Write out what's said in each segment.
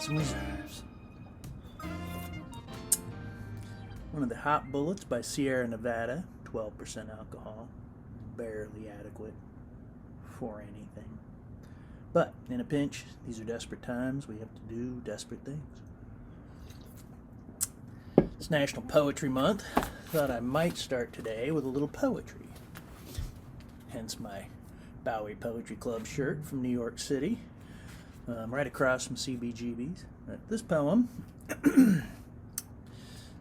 Reserves and Reserves. One of the Hot Bullets by Sierra Nevada, 12% alcohol, barely adequate for anything. But in a pinch, these are desperate times. We have to do desperate things. It's National Poetry Month. Thought I might start today with a little poetry. Hence my Bowie Poetry Club shirt from New York City. Right across from CBGB's. This poem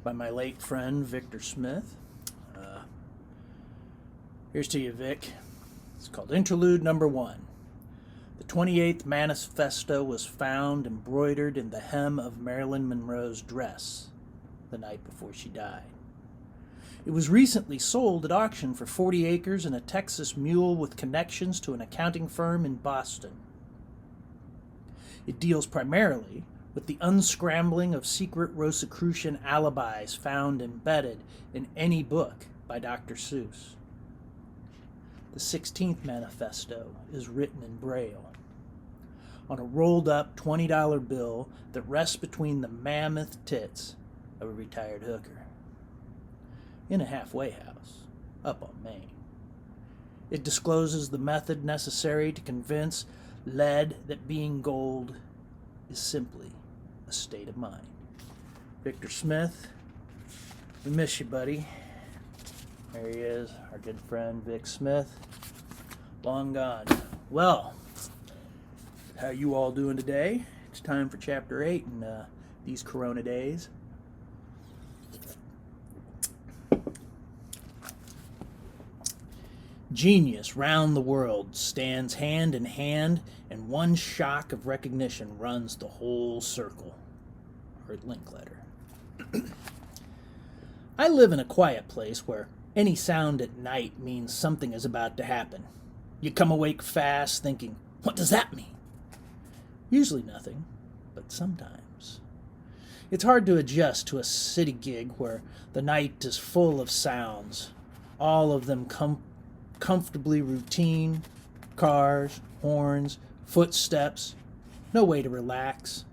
by my late friend Victor Smith. Here's to you, Vic. It's called Interlude Number 1. The 28th Manifesto was found embroidered in the hem of Marilyn Monroe's dress the night before she died. It was recently sold at auction for 40 acres and a Texas mule with connections to an accounting firm in Boston. It deals primarily with the unscrambling of secret Rosicrucian alibis found embedded in any book by Dr. Seuss. The 16th Manifesto is written in Braille on a rolled-up $20 bill that rests between the mammoth tits of a retired hooker in a halfway house up on Main. It discloses the method necessary to convince lead that being gold is simply a state of mind. Victor Smith, we miss you, buddy. There he is, our good friend Vic Smith. Long gone. Well, how you all doing today? It's time for Chapter 8 in these Corona days. Genius round the world stands hand in hand, and one shock of recognition runs the whole circle. Art Linkletter. I live in a quiet place where any sound at night means something is about to happen. You come awake fast thinking, what does that mean? Usually nothing, but sometimes. It's hard to adjust to a city gig where the night is full of sounds, all of them comfortably routine, cars, horns, footsteps, no way to relax.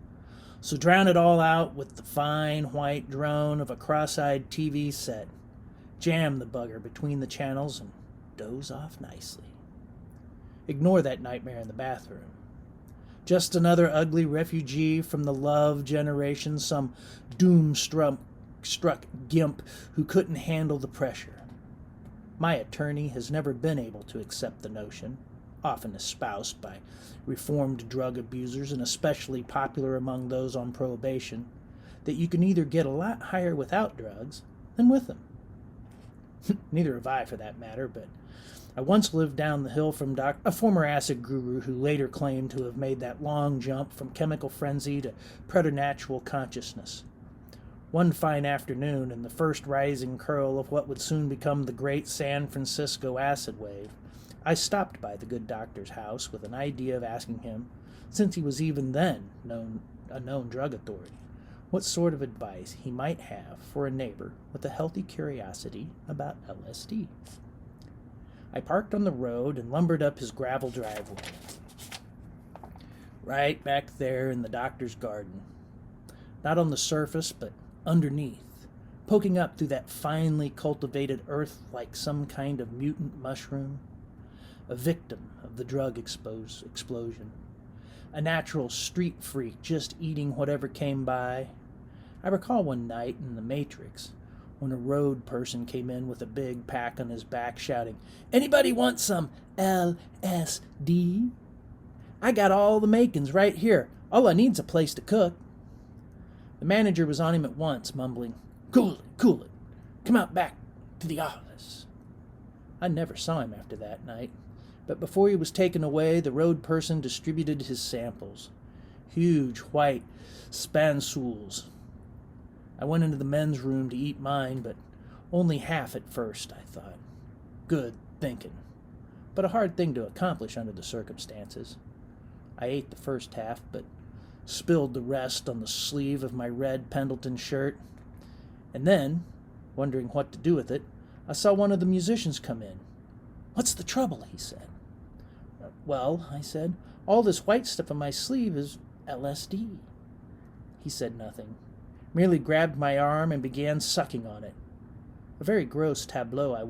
So drown it all out with the fine white drone of a cross-eyed TV set. Jam the bugger between the channels and doze off nicely. Ignore that nightmare in the bathroom. Just another ugly refugee from the love generation, some doom-struck gimp who couldn't handle the pressure. My attorney has never been able to accept the notion, often espoused by reformed drug abusers and especially popular among those on probation, that you can either get a lot higher without drugs than with them. Neither have I, for that matter, but I once lived down the hill from a former acid guru who later claimed to have made that long jump from chemical frenzy to preternatural consciousness. One fine afternoon, in the first rising curl of what would soon become the great San Francisco acid wave, I stopped by the good doctor's house with an idea of asking him, since he was even then a known drug authority, what sort of advice he might have for a neighbor with a healthy curiosity about LSD. I parked on the road and lumbered up his gravel driveway. Right back there in the doctor's garden. Not on the surface, but underneath, poking up through that finely cultivated earth like some kind of mutant mushroom. A victim of the drug explosion. A natural street freak just eating whatever came by. I recall one night in The Matrix, when a road person came in with a big pack on his back shouting, "Anybody want some LSD? I got all the makings right here. All I need's a place to cook." The manager was on him at once, mumbling, cool it. Come out back to the office." I never saw him after that night, but before he was taken away, the road person distributed his samples. Huge white spansules. I went into the men's room to eat mine, but only half at first, I thought. Good thinking, but a hard thing to accomplish under the circumstances. I ate the first half, but spilled the rest on the sleeve of my red Pendleton shirt. And then, wondering what to do with it, I saw one of the musicians come in. "What's the trouble?" he said. "Well," I said, "all this white stuff on my sleeve is LSD." He said nothing, merely grabbed my arm and began sucking on it. A very gross tableau. I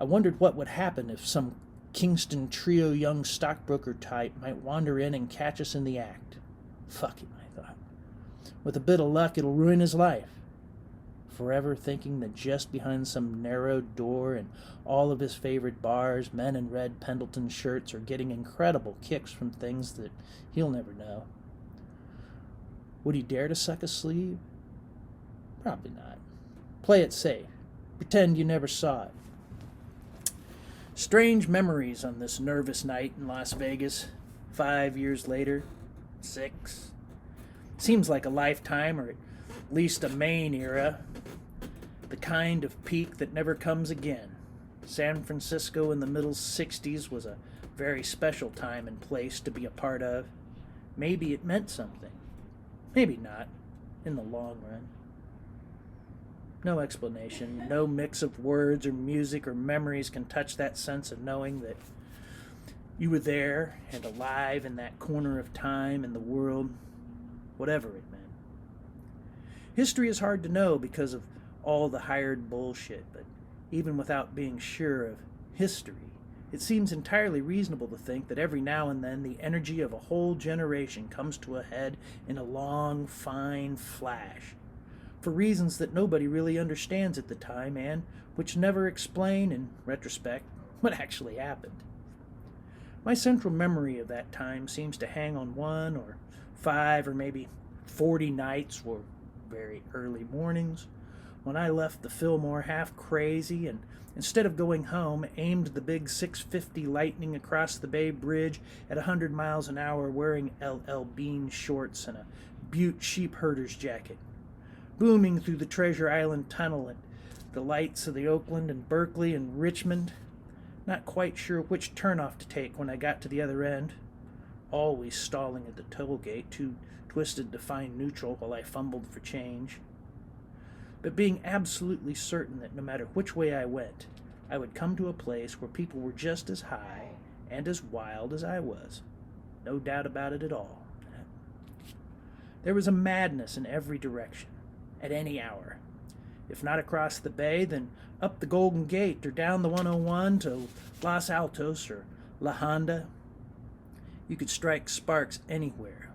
wondered what would happen if some Kingston Trio young stockbroker type might wander in and catch us in the act. Fuck him, I thought. With a bit of luck, it'll ruin his life. Forever thinking that just behind some narrow door in all of his favorite bars, men in red Pendleton shirts are getting incredible kicks from things that he'll never know. Would he dare to suck a sleeve? Probably not. Play it safe. Pretend you never saw it. Strange memories on this nervous night in Las Vegas. 5 years later. 6. Seems like a lifetime, or at least a Maine era. The kind of peak that never comes again. San Francisco in the middle 60s was a very special time and place to be a part of. Maybe it meant something. Maybe not, in the long run. No explanation, no mix of words or music or memories can touch that sense of knowing that you were there and alive in that corner of time in the world, whatever it meant. History is hard to know because of all the hired bullshit, but even without being sure of history, it seems entirely reasonable to think that every now and then the energy of a whole generation comes to a head in a long, fine flash, for reasons that nobody really understands at the time and which never explain, in retrospect, what actually happened. My central memory of that time seems to hang on 1 or 5 or maybe 40 nights or very early mornings when I left the Fillmore half crazy and, instead of going home, aimed the big 650 Lightning across the Bay Bridge at 100 miles an hour wearing LL Bean shorts and a Butte sheep herder's jacket, booming through the Treasure Island Tunnel at the lights of the Oakland and Berkeley and Richmond, not quite sure which turnoff to take when I got to the other end, always stalling at the toll gate, too twisted to find neutral while I fumbled for change. But being absolutely certain that no matter which way I went, I would come to a place where people were just as high and as wild as I was. No doubt about it at all. There was a madness in every direction, at any hour. If not across the bay, then up the Golden Gate or down the 101 to Los Altos or La Honda. You could strike sparks anywhere.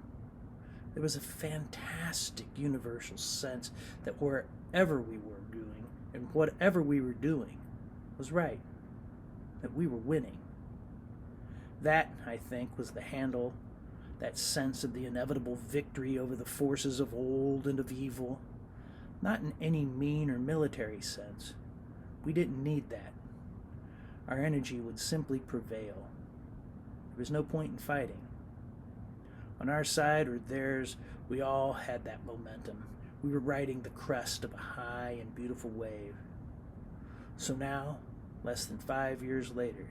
There was a fantastic universal sense that wherever we were doing and whatever we were doing was right, that we were winning. That, I think, was the handle, that sense of the inevitable victory over the forces of old and of evil. Not in any mean or military sense. We didn't need that. Our energy would simply prevail. There was no point in fighting. On our side or theirs, we all had that momentum. We were riding the crest of a high and beautiful wave. So now, less than 5 years later,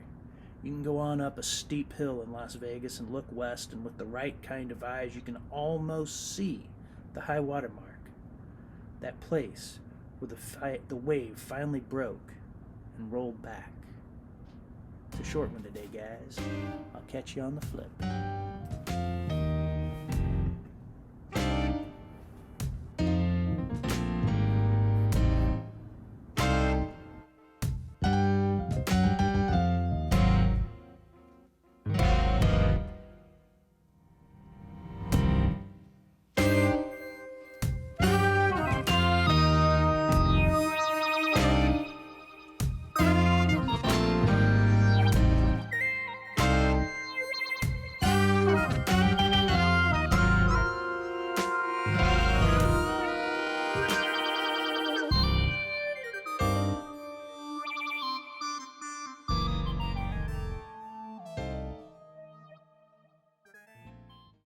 you can go on up a steep hill in Las Vegas and look west, and with the right kind of eyes, you can almost see the high water mark. That place where the wave finally broke and rolled back. It's a short one today, guys. I'll catch you on the flip.